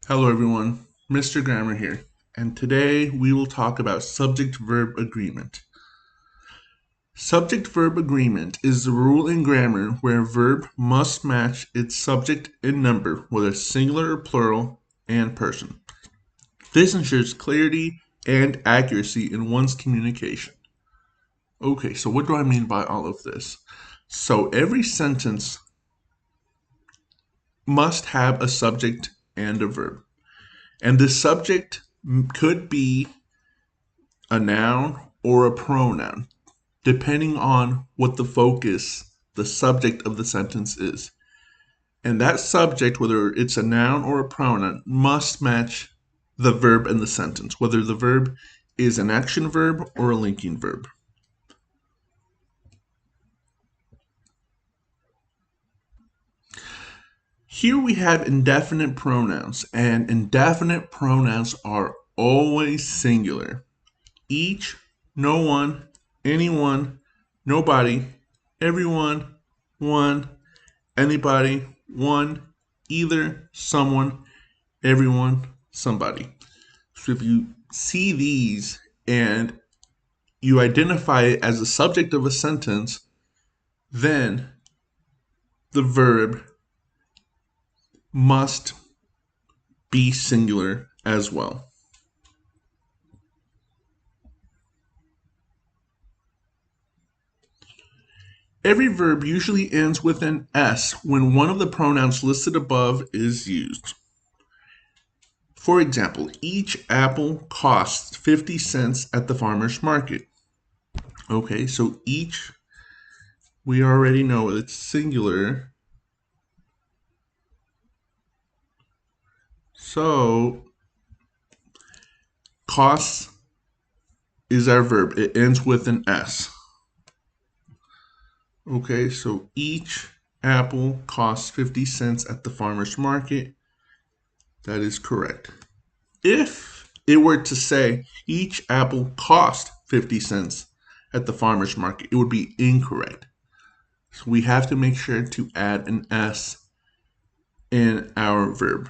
Hello everyone, Mr. Grammar here, and today we will talk about subject-verb agreement. Subject-verb agreement is the rule in grammar where a verb must match its subject in number, whether singular or plural, and person. This ensures clarity and accuracy in one's communication. Okay, so what do I mean by all of this? So every sentence must have a subject and a verb. And the subject could be a noun or a pronoun, depending on what the subject of the sentence is. And that subject, whether it's a noun or a pronoun, must match the verb in the sentence, whether the verb is an action verb or a linking verb. Here we have indefinite pronouns, and indefinite pronouns are always singular. Each, no one, anyone, nobody, everyone, one, anybody, one, either, someone, everyone, somebody. So if you see these and you identify it as the subject of a sentence, then the verb must be singular as well. Every verb usually ends with an S when one of the pronouns listed above is used. For example, each apple costs 50 cents at the farmer's market. Okay, so each, we already know it's singular. So, costs is our verb. It ends with an S. Okay, so each apple costs 50 cents at the farmer's market. That is correct. If it were to say each apple cost 50 cents at the farmer's market, it would be incorrect. So we have to make sure to add an S in our verb.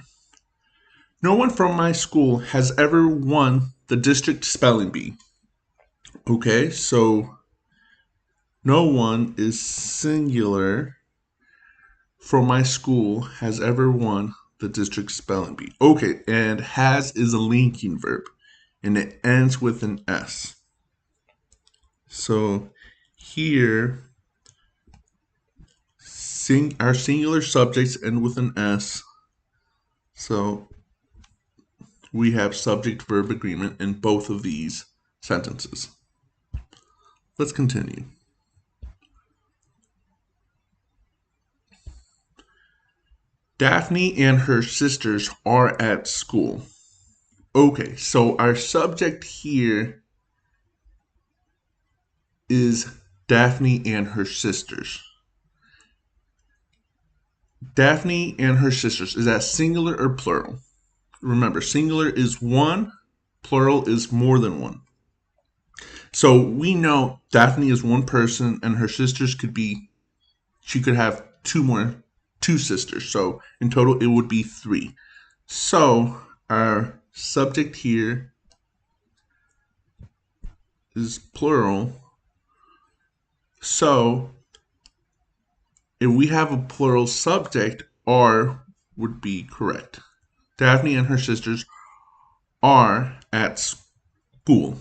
No one from my school has ever won the district spelling bee. Okay, so no one is singular from my school has ever won the district spelling bee. Okay, and has is a linking verb and it ends with an S. So here, our singular subjects end with an S. So we have subject-verb agreement in both of these sentences. Let's continue. Daphne and her sisters are at school. Okay, so our subject here is Daphne and her sisters. Daphne and her sisters, is that singular or plural? Remember, singular is one, plural is more than one. So we know Daphne is one person and her sisters she could have two sisters. So in total, it would be three. So our subject here is plural. So if we have a plural subject, are would be correct. Daphne and her sisters are at school.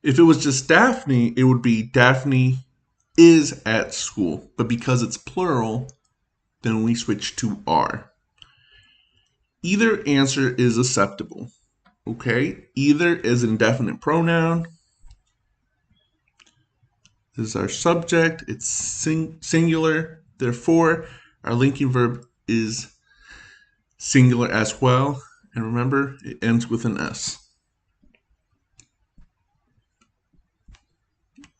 If it was just Daphne, it would be Daphne is at school. But because it's plural, then we switch to are. Either answer is acceptable. Okay, either is an indefinite pronoun. This is our subject. It's singular. Therefore, our linking verb is singular as well. And remember, it ends with an S.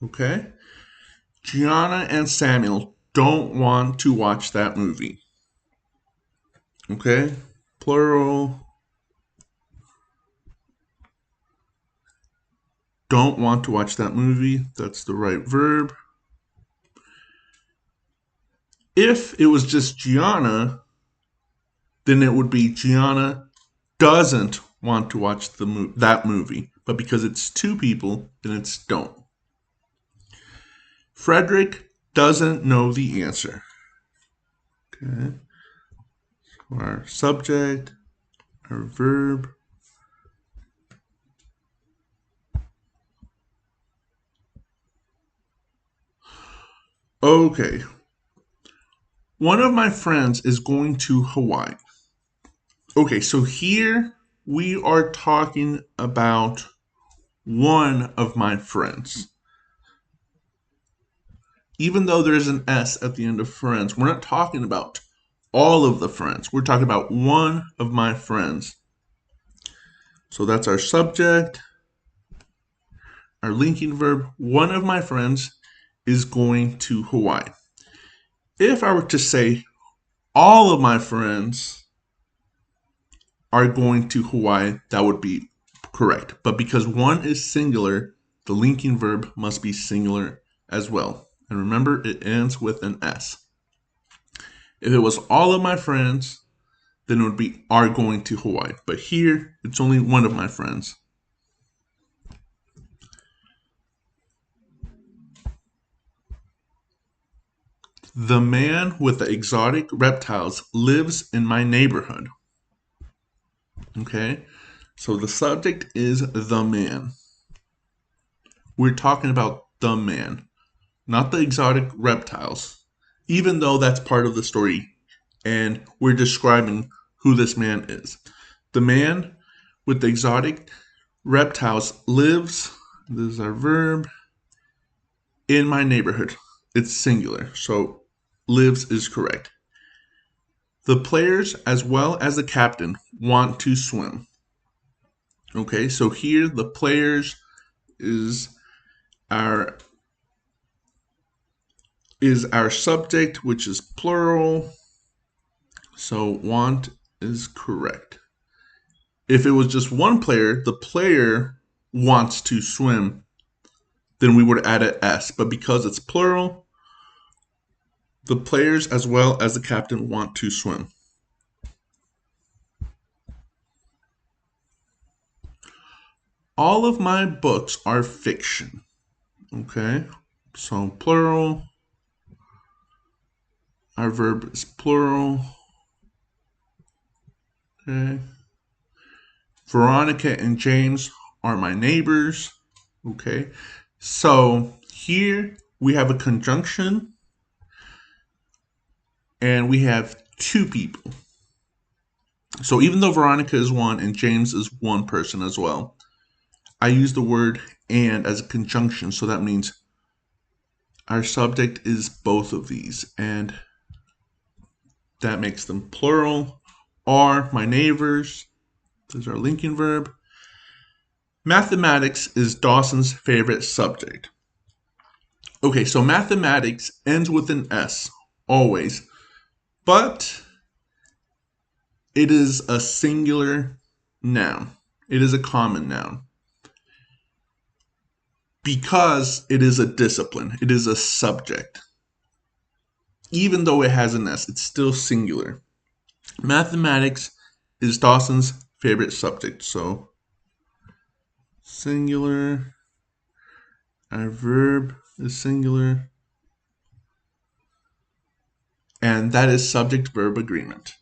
Okay? Gianna and Samuel don't want to watch that movie. Okay? Plural. Don't want to watch that movie. That's the right verb. If it was just Gianna, then it would be Gianna doesn't want to watch that movie. But because it's two people, then it's don't. Frederick doesn't know the answer. Okay. So our subject, our verb. Okay. One of my friends is going to Hawaii. Okay, so here we are talking about one of my friends. Even though there's an S at the end of friends, we're not talking about all of the friends. We're talking about one of my friends. So that's our subject, our linking verb. One of my friends is going to Hawaii. If I were to say all of my friends are going to Hawaii, that would be correct. But because one is singular, the linking verb must be singular as well. And remember, it ends with an S. If it was all of my friends, then it would be are going to Hawaii. But here, it's only one of my friends. The man with the exotic reptiles lives in my neighborhood. Okay, so the subject is the man. We're talking about the man, not the exotic reptiles, even though that's part of the story and we're describing who this man is. The man with the exotic reptiles lives, this is our verb, in my neighborhood. It's singular, so lives is correct. The players, as well as the captain, want to swim. Okay, so here the players is our subject, which is plural. So want is correct. If it was just one player, the player wants to swim, then we would add an S. But because it's plural, the players as well as the captain want to swim. All of my books are fiction. Okay, so plural. Our verb is plural. Okay. Veronica and James are my neighbors. Okay. So here we have a conjunction and we have two people. So even though Veronica is one and James is one person as well, I use the word and as a conjunction. So that means our subject is both of these and that makes them plural. Are my neighbors. Those are linking verb. Mathematics is Dawson's favorite subject. Okay, so mathematics ends with an S, always, but it is a singular noun. It is a common noun. Because it is a discipline, it is a subject. Even though it has an S, it's still singular. Mathematics is Dawson's favorite subject, so singular. Our verb is singular. And that is subject-verb agreement.